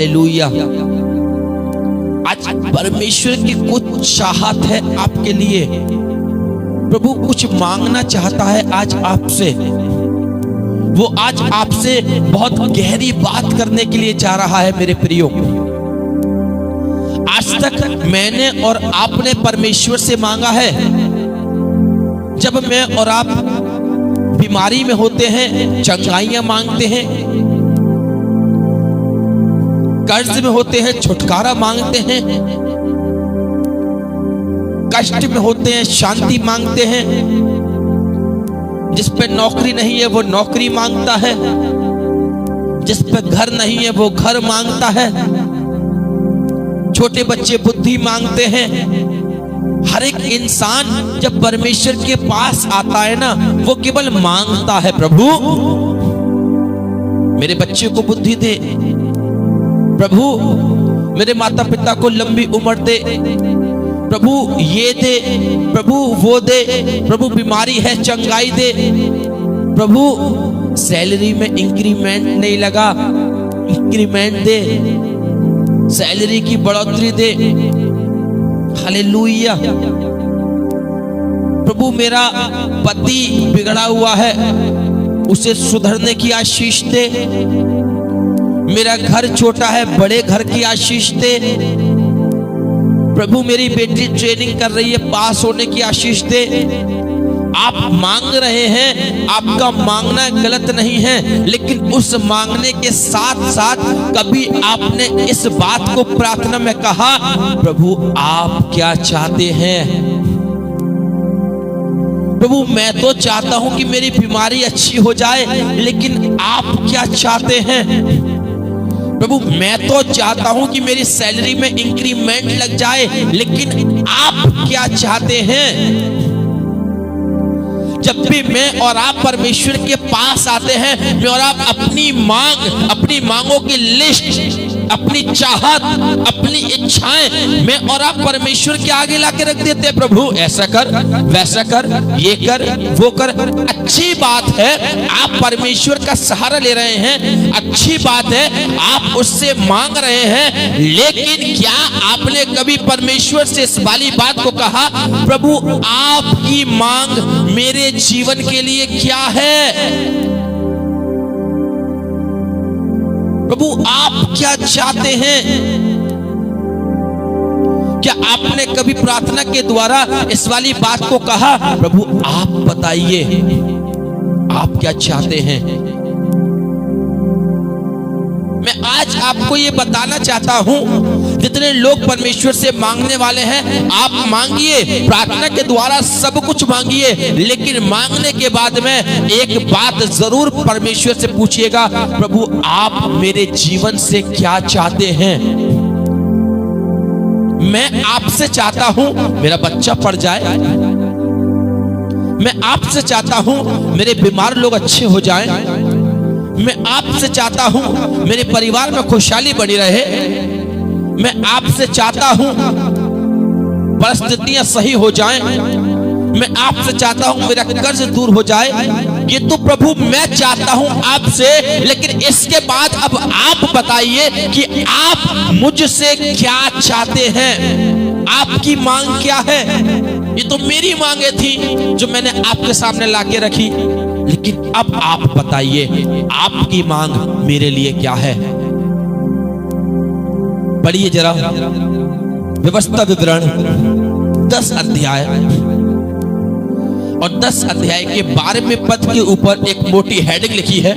Hallelujah. आज परमेश्वर की कुछ चाहत है आपके लिए। प्रभु कुछ मांगना चाहता है आज आपसे। वो आज आपसे बहुत गहरी बात करने के लिए चाह रहा है मेरे प्रियो। आज तक मैंने और आपने परमेश्वर से मांगा है। जब मैं और आप बीमारी में होते हैं, चंगाइयां मांगते हैं, कर्ज में होते हैं, छुटकारा मांगते हैं, कष्ट में होते हैं, शांति मांगते हैं, जिस पे नौकरी नहीं है वो नौकरी मांगता है, जिस पे घर नहीं है वो घर मांगता है, छोटे बच्चे बुद्धि मांगते हैं। हर एक इंसान जब परमेश्वर के पास आता है ना, वो केवल मांगता है, प्रभु मेरे बच्चे को बुद्धि दे, प्रभु मेरे माता पिता को लंबी उम्र दे, प्रभु ये दे, प्रभु वो दे, प्रभु बीमारी है चंगाई दे, प्रभु सैलरी में इंक्रीमेंट नहीं लगा, इंक्रीमेंट दे, सैलरी की बढ़ोतरी दे। हालेलुया। प्रभु मेरा पति बिगड़ा हुआ है, उसे सुधरने की आशीष दे। मेरा घर छोटा है, बड़े घर की आशीष दे। प्रभु मेरी बेटी ट्रेनिंग कर रही है, पास होने की आशीष दे। आप मांग रहे हैं, आपका मांगना गलत नहीं है, लेकिन उस मांगने के साथ साथ कभी आपने इस बात को प्रार्थना में कहा, प्रभु आप क्या चाहते हैं? प्रभु मैं तो चाहता हूं कि मेरी बीमारी अच्छी हो जाए, लेकिन आप क्या चाहते हैं? प्रभु मैं तो चाहता हूं कि मेरी सैलरी में इंक्रीमेंट लग जाए, लेकिन आप क्या चाहते हैं? जब भी मैं और आप परमेश्वर के पास आते हैं, मैं और आप अपनी मांगों की लिस्ट, अपनी चाहत, अपनी इच्छाएं मैं और आप परमेश्वर के आगे लाके रख देते हैं। प्रभु ऐसा कर, वैसा कर, ये कर, वो कर। अच्छी बात है आप परमेश्वर का सहारा ले रहे हैं, अच्छी बात है आप उससे मांग रहे हैं, लेकिन क्या आपने कभी परमेश्वर से इस वाली बात को कहा, प्रभु आपकी मांग मेरे जीवन के लिए क्या है? प्रभु आप क्या चाहते हैं? क्या आपने कभी प्रार्थना के द्वारा इस वाली बात को कहा, प्रभु आप बताइए आप क्या चाहते हैं? मैं आज आपको ये बताना चाहता हूं, जितने लोग परमेश्वर से मांगने वाले हैं, आप मांगिए, प्रार्थना के द्वारा सब कुछ मांगिए, लेकिन मांगने के बाद में एक बात जरूर परमेश्वर से पूछिएगा, प्रभु आप मेरे जीवन से क्या चाहते हैं? मैं आपसे चाहता हूं मेरा बच्चा पढ़ जाए, मैं आपसे चाहता हूं मेरे बीमार लोग अच्छे हो जाएं, मैं आपसे चाहता हूं मेरे परिवार में खुशहाली बनी रहे, मैं आपसे चाहता हूं परिस्थितियां सही हो जाएं, मैं आपसे चाहता हूं मेरा कर्ज दूर हो जाए। ये तो प्रभु मैं चाहता हूं आपसे, लेकिन इसके बाद अब आप बताइए कि आप मुझसे क्या चाहते हैं? आपकी मांग क्या है? ये तो मेरी मांगे थी जो मैंने आपके सामने लाके रखी, लेकिन अब आप बताइए आपकी मांग मेरे लिए क्या है? पढ़िए जरा व्यवस्था विवरण 10 अध्याय और 10 अध्याय के 12वें पद के ऊपर एक मोटी हेडिंग लिखी है,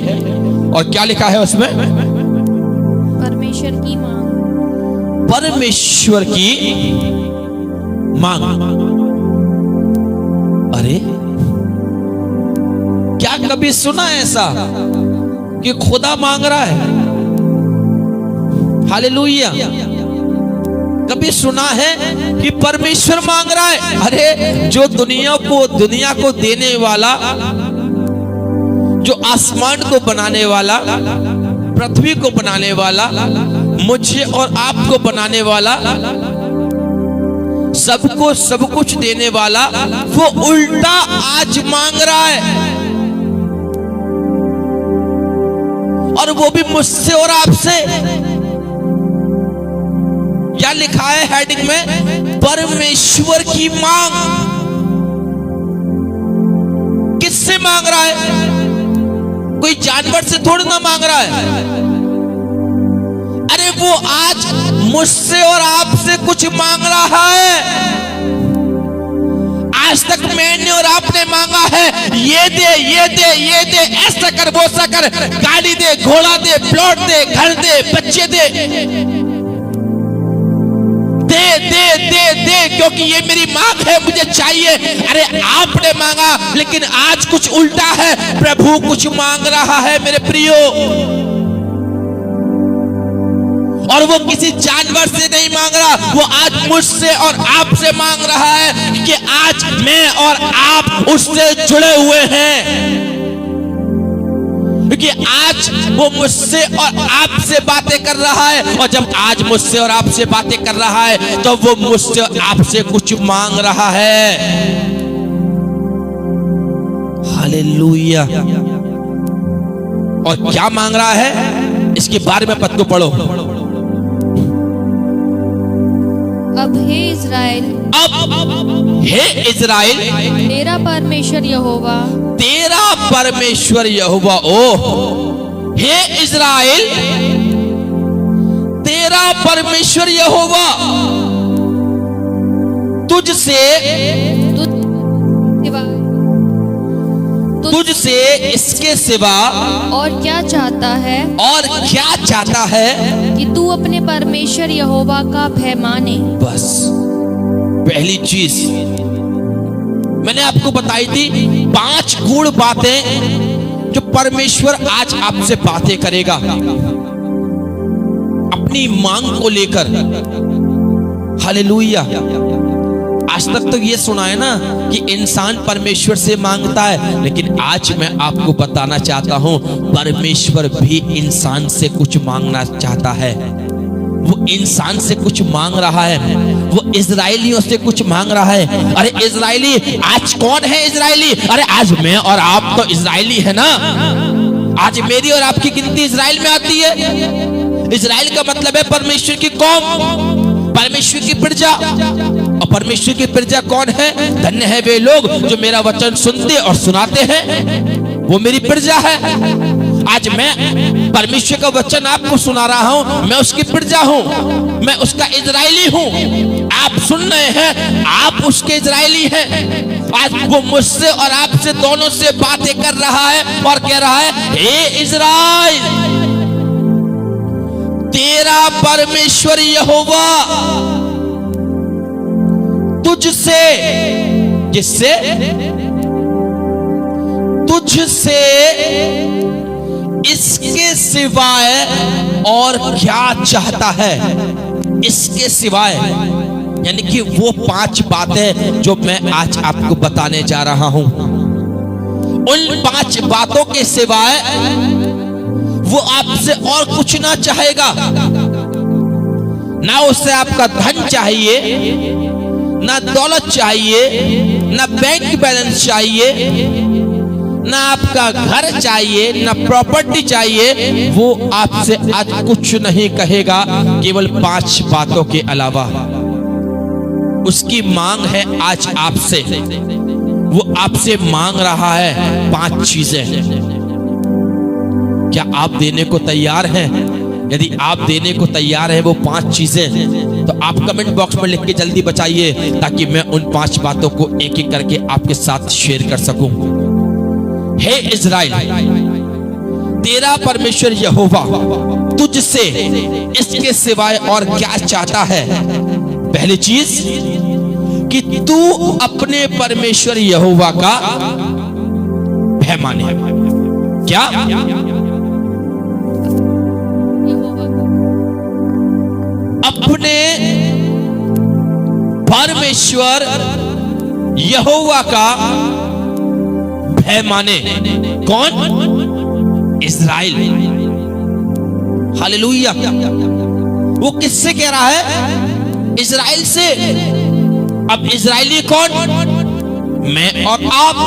और क्या लिखा है उसमें? परमेश्वर की मांग। परमेश्वर की मांग। अरे क्या कभी सुना ऐसा कि खुदा मांग रहा है? हालेलुया। कभी सुना है कि परमेश्वर मांग रहा है? अरे जो दुनिया को देने वाला, जो आसमान को बनाने वाला, पृथ्वी को बनाने वाला, मुझे और आपको बनाने वाला, सबको सब कुछ देने वाला, वो उल्टा आज मांग रहा है, और वो भी मुझसे और आपसे। लिखा है हेडिंग में, परमेश्वर की मांग। किससे मांग रहा है? कोई जानवर से थोड़ी ना मांग रहा है। अरे वो आज मुझसे और आपसे कुछ मांग रहा है। आज तक मैंने और आपने मांगा है, ये दे, ये दे, ये दे, ऐसा कर, वो ऐसा कर, गाड़ी दे, घोड़ा दे, प्लॉट दे, घर दे, बच्चे दे, दे दे दे दे, क्योंकि ये मेरी मांग है, मुझे चाहिए। अरे आपने मांगा, लेकिन आज कुछ उल्टा है। प्रभु कुछ मांग रहा है मेरे प्रियो, और वो किसी जानवर से नहीं मांग रहा, वो आज मुझसे और आपसे मांग रहा है कि आज मैं और आप उससे जुड़े हुए हैं। क्योंकि आज वो मुझसे और आपसे बातें कर रहा है, और जब आज मुझसे और आपसे बातें कर रहा है तो वो मुझसे और आपसे कुछ मांग रहा है। हालेलुया। और क्या मांग रहा है, इसके बारे में पद को पढ़ो। अब हे इज़राइल, अब हे इज़राइल, तेरा परमेश्वर यहोवा, तेरा परमेश्वर यहोवा, ओ हे इज़राइल, तेरा परमेश्वर यहोवा तुझसे इसके सिवा और क्या चाहता है, और क्या चाहता है कि तू अपने परमेश्वर यहोवा का भय माने। बस पहली चीज मैंने आपको बताई थी, 5 गूढ़ बातें जो परमेश्वर आज आपसे बातें करेगा अपनी मांग को लेकर। हालेलुया। आज तक तो ये सुना है ना कि इंसान परमेश्वर से मांगता है, लेकिन आज मैं आपको बताना चाहता हूं, परमेश्वर भी इंसान से कुछ मांगना चाहता है। वो इंसान से कुछ मांग रहा है, वो इजराइलियों से कुछ मांग रहा है। अरे इजराइली, आज कौन है इजराइली? अरे आज मैं और आप तो इजराइली है ना। आज मेरी और आपकी गिनती इजराइल में आती है। इजराइल का मतलब है परमेश्वर की कौम, परमेश्वर की प्रजा। और परमेश्वर की प्रजा कौन है? धन्य है वे लोग जो मेरा वचन सुनते और सुनाते हैं, वो मेरी प्रजा है। आज मैं परमेश्वर का वचन आपको सुना रहा हूं, मैं उसकी प्रजा हूं, मैं उसका इजराइली हूं। आप सुन रहे हैं, आप उसके इजराइली हैं। आज वो मुझसे और आपसे दोनों से बातें कर रहा है और कह रहा है, हे इजराइल, तेरा परमेश्वर यहोवा तुझसे, जिससे, तुझसे इसके सिवाय और क्या चाहता है। इसके सिवाय यानी कि वो 5 बातें जो मैं आज आपको बताने जा रहा हूं, उन 5 बातों के सिवाय वो आपसे और कुछ ना चाहेगा। ना उससे आपका धन चाहिए, ना दौलत चाहिए, ना बैंक बैलेंस चाहिए, ना आपका घर चाहिए, ना प्रॉपर्टी चाहिए। वो आपसे आज कुछ नहीं कहेगा, केवल 5 बातों के अलावा। उसकी मांग है आज आपसे, वो आपसे मांग रहा है 5 चीजें। क्या आप देने को तैयार हैं? यदि आप देने को तैयार हैं वो 5 चीजें, तो आप कमेंट बॉक्स में लिख के जल्दी बचाइए, ताकि मैं उन 5 बातों को एक एक करके आपके साथ शेयर कर सकूं। हे इज़राइल, तेरा परमेश्वर यहोवा तुझसे इसके सिवाय और क्या चाहता है। पहली चीज कि तू अपने परमेश्वर यहोवा का भय माने। क्या? अपने परमेश्वर यहोवा का भय माने। कौन? इज़राइल। हालेलुया। वो किससे कह रहा है? इज़राइल से। अब इज़राइली कौन? मैं और आप।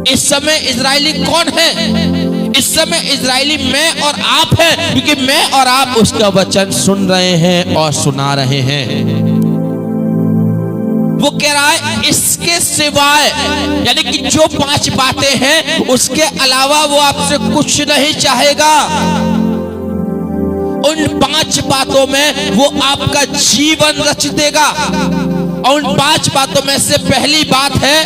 इस समय इज़राइली कौन है? इस समय इजरायली मैं और आप हैं, क्योंकि मैं और आप उसका वचन सुन रहे हैं और सुना रहे हैं। वो कह रहा है इसके सिवाय, यानी कि जो 5 बातें हैं उसके अलावा वो आपसे कुछ नहीं चाहेगा। उन 5 बातों में वो आपका जीवन रच देगा। और उन 5 बातों में से पहली बात है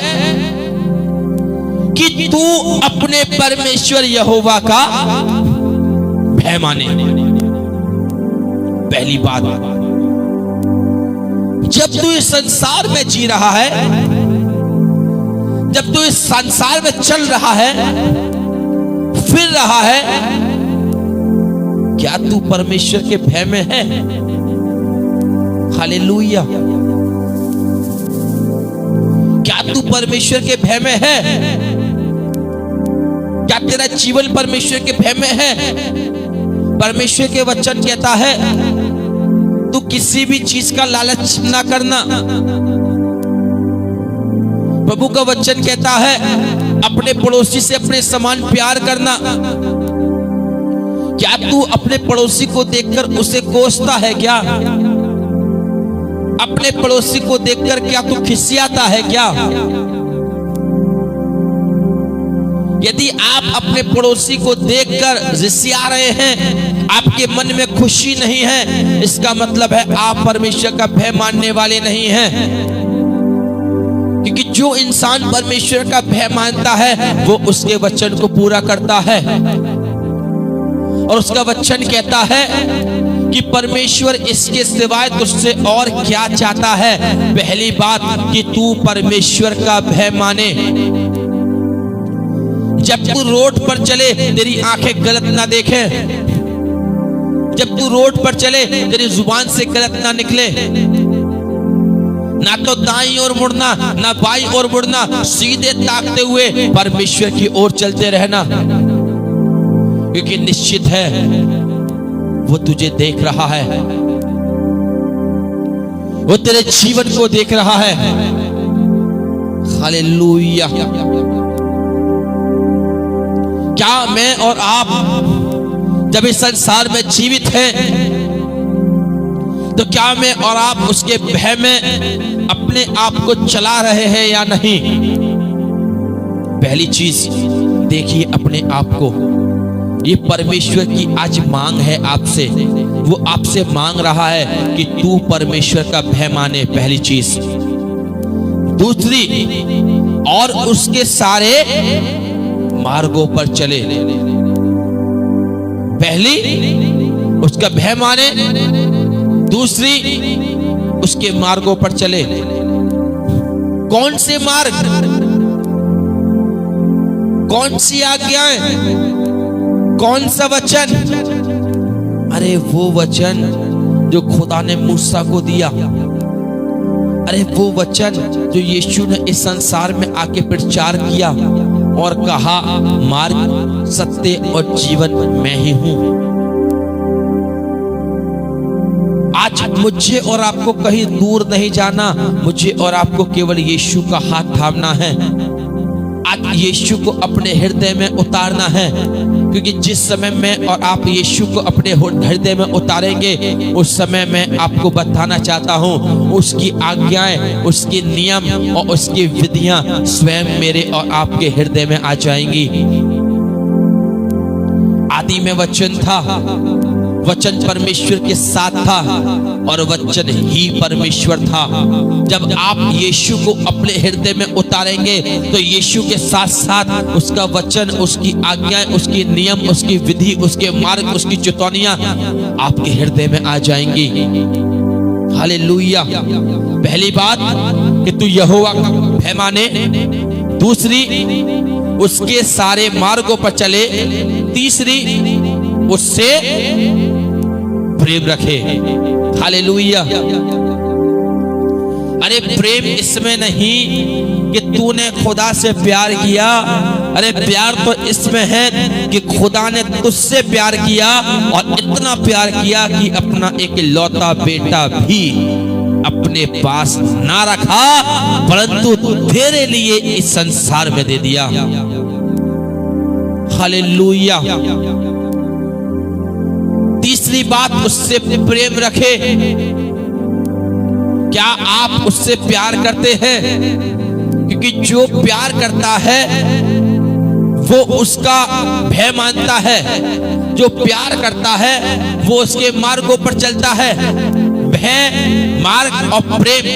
कि तू अपने परमेश्वर यहोवा का भय माने। पहली बात, जब तू इस संसार में जी रहा है, जब तू इस संसार में चल रहा है, फिर रहा है, क्या तू परमेश्वर के भय में है? हालेलुया। क्या तू परमेश्वर के भय में है? क्या तेरा जीवन परमेश्वर के भय में है? परमेश्वर के वचन कहता है तू किसी भी चीज का लालच ना करना। प्रभु का वचन कहता है अपने पड़ोसी से अपने समान प्यार करना। क्या तू अपने पड़ोसी को देखकर उसे कोसता है क्या? अपने पड़ोसी को देखकर क्या तू खिसियाता है क्या? यदि आप अपने पड़ोसी को देखकर रिसिया रहे हैं, आपके मन में खुशी नहीं है, इसका मतलब है आप परमेश्वर का भय मानने वाले नहीं हैं। क्योंकि जो इंसान परमेश्वर का भय मानता है वो उसके वचन को पूरा करता है। और उसका वचन कहता है कि परमेश्वर इसके सिवाय तुझसे और क्या चाहता है? पहली बात कि तू परमेश्वर का भय माने। जब तू रोड पर चले तेरी आंखें गलत ना देखें, जब तू रोड पर चले तेरी जुबान से गलत ना निकले, ना तो दाईं ओर मुड़ना ना बाईं ओर मुड़ना, सीधे ताकते हुए परमेश्वर की ओर चलते रहना। क्योंकि निश्चित है वो तुझे देख रहा है, वो तेरे जीवन को देख रहा है। हालेलुया। क्या मैं और आप जब इस संसार में जीवित हैं तो क्या मैं और आप उसके भय में अपने आप को चला रहे हैं या नहीं? पहली चीज देखिए अपने आप को। ये परमेश्वर की आज मांग है आपसे। वो आपसे मांग रहा है कि तू परमेश्वर का भय माने, पहली चीज। दूसरी, और उसके सारे मार्गों पर चले। पहली, उसका भय माने। दूसरी, उसके मार्गों पर चले। कौन से मार्ग? कौन सी आज्ञाएं? कौन सा वचन? अरे वो वचन जो खुदा ने मूसा को दिया। अरे वो वचन जो यीशु ने इस संसार में आके प्रचार किया और कहा मार्ग, सत्य और जीवन मैं ही हूं। आज मुझे और आपको कहीं दूर नहीं जाना, मुझे और आपको केवल यीशु का हाथ थामना है। आज यीशु को अपने हृदय में उतारना है। क्योंकि जिस समय मैं और आप यीशु को अपने हृदय में उतारेंगे, उस समय मैं आपको बताना चाहता हूं उसकी आज्ञाएं, उसके नियम और उसकी विधियां स्वयं मेरे और आपके हृदय में आ जाएंगी। आदि में वचन था, वचन परमेश्वर के साथ था और वचन ही परमेश्वर था। जब आप यीशु को अपने हृदय में उतारेंगे तो यीशु के साथ साथ उसका वचन, उसकी आज्ञाएं, उसके नियम, उसकी विधि, उसके मार्ग, उसकी चेतावनियां आपके हृदय में आ जाएंगी। हालेलुया। पहली बात कि तू यहोवा का भय माने। दूसरी, उसके सारे मार्गों पर चले। तीसरी, उससे प्रेम रखे। हालेलुया। अरे प्रेम इसमें नहीं कि तूने खुदा से प्यार किया। अरे प्यार तो इसमें है कि खुदा ने तुझसे प्यार किया और इतना प्यार किया कि अपना एक लौता बेटा भी अपने पास ना रखा, परंतु तेरे लिए इस संसार में दे दिया। हालेलुया। तीसरी बात, उससे प्रेम रखे। क्या आप उससे प्यार करते हैं? क्योंकि जो प्यार करता है वो उसका भय मानता है। जो प्यार करता है वो उसके मार्गों पर चलता है। भय, मार्ग और प्रेम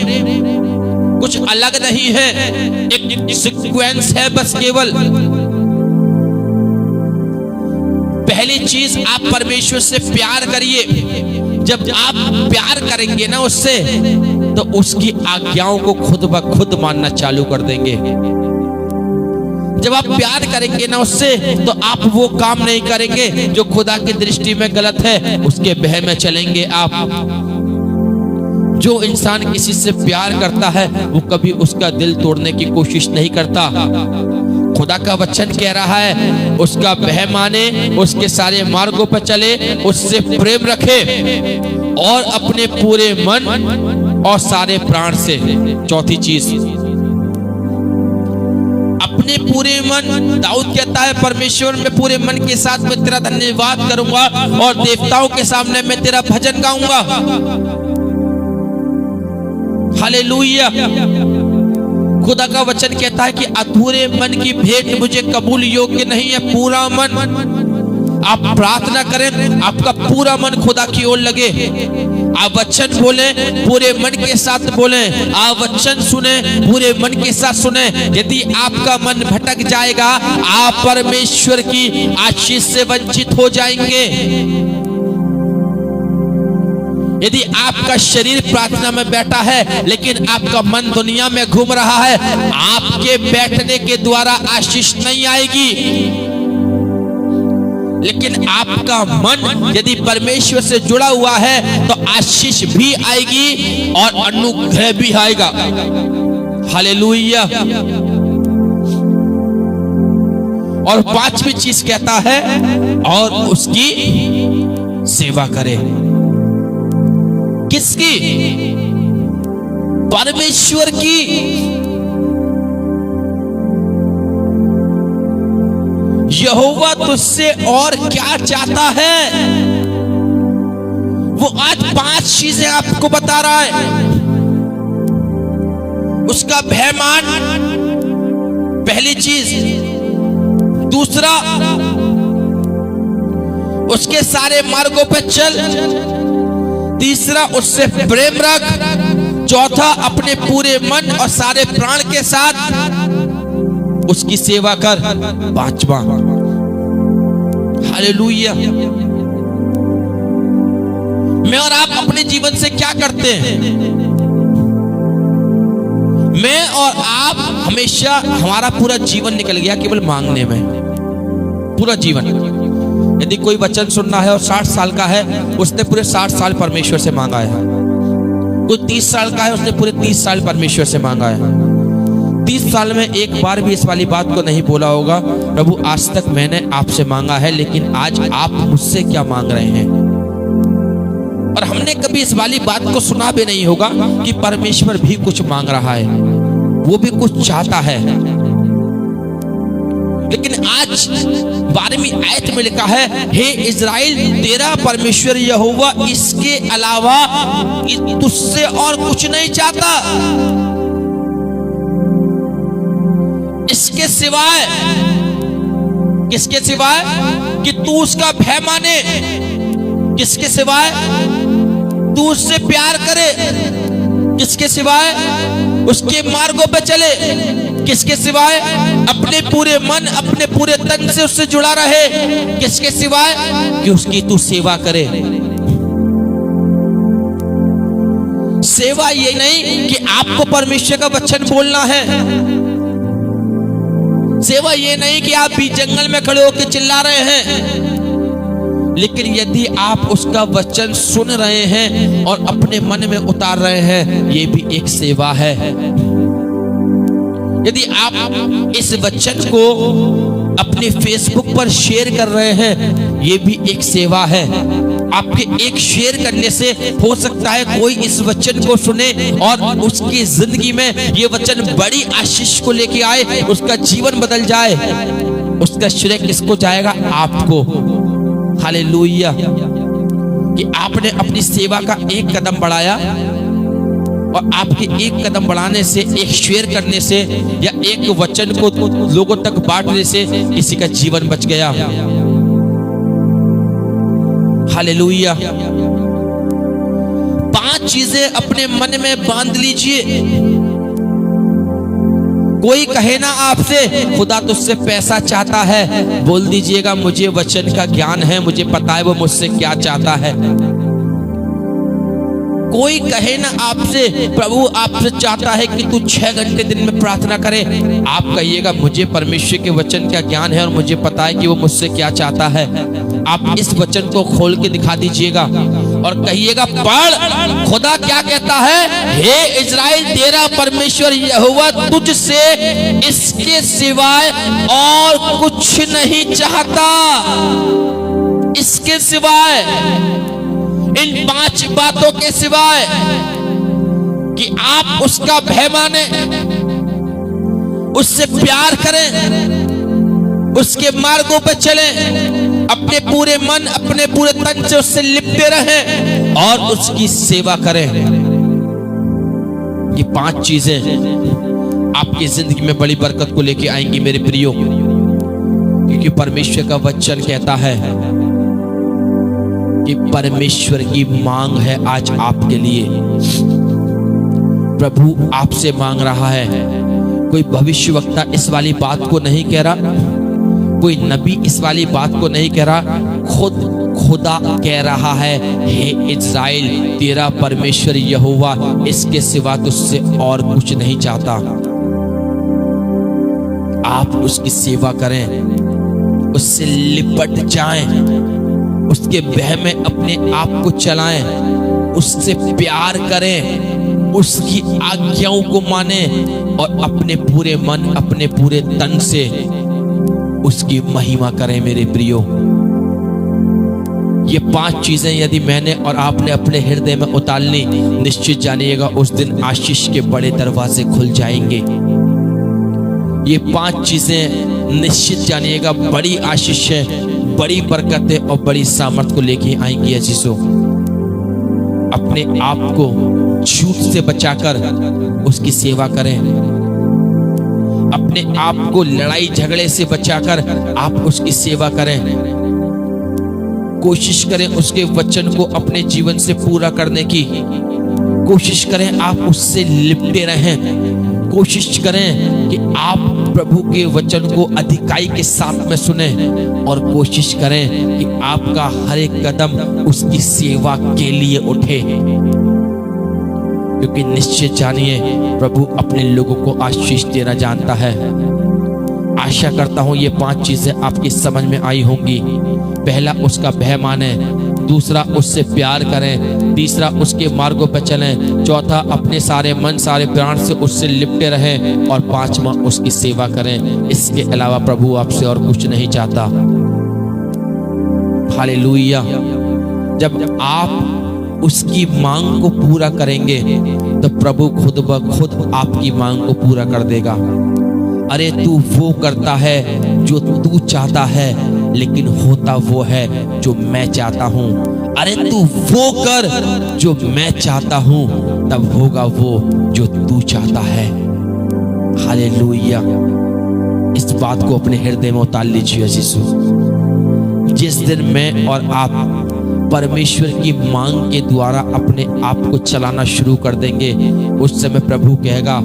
कुछ अलग नहीं है, एक सीक्वेंस है बस केवल। पहली चीज, आप परमेश्वर से प्यार करिए। जब आप प्यार करेंगे ना उससे, तो उसकी आज्ञाओं को खुद ब खुद मानना चालू कर देंगे। जब आप प्यार करेंगे ना उससे, तो आप वो काम नहीं करेंगे जो खुदा की दृष्टि में गलत है, उसके भय में चलेंगे आप। जो इंसान किसी से प्यार करता है वो कभी उसका दिल तोड़ने की कोशिश नहीं करता। खुदा का वचन कह रहा है, उसका भय माने, उसके सारे मार्गों पर चले, उससे प्रेम रखे और अपने पूरे मन और सारे प्राण से। चौथी चीज, अपने पूरे मन। दाऊद कहता है, परमेश्वर में पूरे मन के साथ मैं तेरा धन्यवाद करूंगा और देवताओं के सामने मैं तेरा भजन गाऊंगा। हालेलुया। खुदा का वचन कहता है कि अधूरे मन की भेंट मुझे कबूल योग्य नहीं है। पूरा मन आप प्रार्थना करें, आपका पूरा मन खुदा की ओर लगे। आप वचन बोले, पूरे मन के साथ बोले। आप वचन सुने, पूरे मन के साथ सुने। यदि आपका मन भटक जाएगा, आप परमेश्वर की आशीष से वंचित हो जाएंगे। यदि आपका शरीर प्रार्थना में बैठा है लेकिन आपका मन दुनिया में घूम रहा है, आपके बैठने के द्वारा आशीष नहीं आएगी। लेकिन आपका मन यदि परमेश्वर से जुड़ा हुआ है तो आशीष भी आएगी और अनुग्रह भी आएगा। हालेलुया। और पांचवी चीज कहता है, और उसकी सेवा करे। किसकी? परमेश्वर की। यहोवा तुझसे और क्या चाहता है? वो आज 5 चीजें आपको बता रहा है। उसका भय मान, पहली चीज। दूसरा, उसके सारे मार्गों पर चल। तीसरा, उससे प्रेम रख। चौथा, अपने पूरे मन और सारे प्राण के साथ उसकी सेवा कर। पांचवा, हालेलुया। मैं और आप अपने जीवन से क्या करते हैं? मैं और आप हमेशा, हमारा पूरा जीवन निकल गया केवल मांगने में। पूरा जीवन। यदि कोई वचन सुनना है और 60 साल का है, उसने पूरे 60 साल परमेश्वर से मांगा है। कोई 30 साल का है, उसने पूरे 30 साल परमेश्वर से मांगा है। 30 साल में एक बार भी इस वाली बात को नहीं बोला होगा, प्रभु आज तक मैंने आपसे मांगा है, लेकिन आज आप मुझसे क्या मांग रहे हैं। और हमने कभी इस वाली बात को सुना भी नहीं होगा कि परमेश्वर भी कुछ मांग रहा है, वो भी कुछ चाहता है। लेकिन आज 12वीं आयत में लिखा है, हे इज़राइल, तेरा परमेश्वर यहोवा इसके अलावा तुझसे और कुछ नहीं चाहता। इसके सिवाय, किसके सिवाय? कि तू उसका भय माने। किसके सिवाय? तू उससे प्यार करे। किसके सिवाय? उसके मार्गों पे चले। किसके सिवाय? अपने पूरे मन, अपने पूरे तन से उससे जुड़ा रहे। किसके सिवाय? कि उसकी तू सेवा करे। सेवा ये नहीं कि आपको परमेश्वर का वचन बोलना है। सेवा ये नहीं कि आप बीच जंगल में खड़े होकर चिल्ला रहे हैं। लेकिन यदि आप उसका वचन सुन रहे हैं और अपने मन में उतार रहे हैं, ये भी एक सेवा है। यदि आप इस वचन को अपने फेसबुक पर शेयर कर रहे हैं, ये भी एक सेवा है। आपके एक शेयर करने से हो सकता है कोई इस वचन को सुने और उसकी जिंदगी में ये वचन बड़ी आशीष को लेके आए, उसका जीवन बदल जाए। उसका श्रेय किसको जाएगा? आपको। हालेलुया। कि आपने अपनी सेवा का एक कदम बढ़ाया और आपके एक कदम बढ़ाने से, एक शेयर करने से या एक वचन को लोगों तक बांटने से किसी का जीवन बच गया। हालेलुया। 5 चीजें अपने मन में बांध लीजिए। कोई कहे ना आपसे खुदा तुझसे पैसा चाहता है, बोल दीजिएगा मुझे वचन का ज्ञान है, मुझे पता है वो मुझसे क्या चाहता है। कोई कहे ना आपसे प्रभु आपसे चाहता है कि तू 6 घंटे दिन में प्रार्थना करे, आप कहिएगा मुझे परमेश्वर के वचन का ज्ञान है और मुझे पता है कि वो मुझसे क्या चाहता है। आप इस वचन को खोल के दिखा दीजिएगा और कहिएगा पढ़ खुदा क्या कहता है। हे इज़राइल तेरा परमेश्वर यहोवा तुझसे इसके सिवाय और कुछ नहीं चाहता। इसके सिवाय, इन 5 बातों के सिवाय कि आप उसका भय माने, उससे प्यार करें, उसके मार्गों पर चलें, अपने पूरे मन अपने पूरे तन से उससे लिपटे रहें और उसकी सेवा करें। ये 5 चीजें आपकी जिंदगी में बड़ी बरकत को लेके आएंगी मेरे प्रियो, क्योंकि परमेश्वर का वचन कहता है कि परमेश्वर की मांग है आज आपके लिए। प्रभु आपसे मांग रहा है। कोई भविष्यवक्ता इस वाली बात को नहीं कह रहा, कोई नबी इस वाली बात को नहीं कह रहा, खुद खुदा कह रहा है हे इज़राइल तेरा परमेश्वर यहोवा इसके सिवा तुझसे और कुछ नहीं चाहता। आप उसकी सेवा करें, उससे लिपट जाएं, उसके भय में अपने आप को चलाएं, उससे प्यार करें, उसकी आज्ञाओं को माने और अपने पूरे मन अपने पूरे तन से उसकी महिमा करें मेरे प्रियो। ये 5 चीजें यदि मैंने और आपने अपने हृदय में उतार ली, निश्चित जानिएगा उस दिन आशीष के बड़े दरवाजे खुल जाएंगे। ये 5 चीजें निश्चित जानिएगा बड़ी आशीष है, बड़ी बरकत है और बड़ी सामर्थ को लेके आएंगी। अजीजों, अपने आप को झूठ से बचाकर उसकी सेवा करें, अपने आप को लड़ाई झगड़े से बचाकर आप उसकी सेवा करें। कोशिश करें उसके वचन को अपने जीवन से पूरा करने की, कोशिश करें आप उससे लिपटे रहें, कोशिश करें कि आप प्रभु के वचन को अधिकाई के साथ में सुने और कोशिश करें कि आपका हर एक कदम उसकी सेवा के लिए उठे, क्योंकि निश्चित जानिए प्रभु अपने लोगों को आशीष देना जानता है। आशा करता हूं ये 5 चीजें आपकी समझ में आई होंगी। पहला, उसका भय माने, दूसरा, उससे प्यार करें, तीसरा, उसके मार्गों पर चलें, चौथा, अपने सारे मन सारे प्राण से उससे लिपटे रहें और 5वां, उसकी सेवा करें। इसके अलावा प्रभु आपसे और कुछ नहीं चाहता। हालेलुया। जब आप उसकी मांग को पूरा करेंगे तो प्रभु खुद ब खुद आपकी मांग को पूरा कर देगा। अरे तू वो करता है जो तू चाहता है, लेकिन होता वो है जो मैं चाहता हूँ। अरे तू वो कर जो मैं चाहता हूँ, तब होगा वो जो तू चाहता है। हालेलुया। इस बात को अपने हृदय में उतार लीजिए अजीजों। जिस दिन मैं और आप परमेश्वर की मांग के द्वारा अपने आप को चलाना शुरू कर देंगे, उस समय प्रभु कहेगा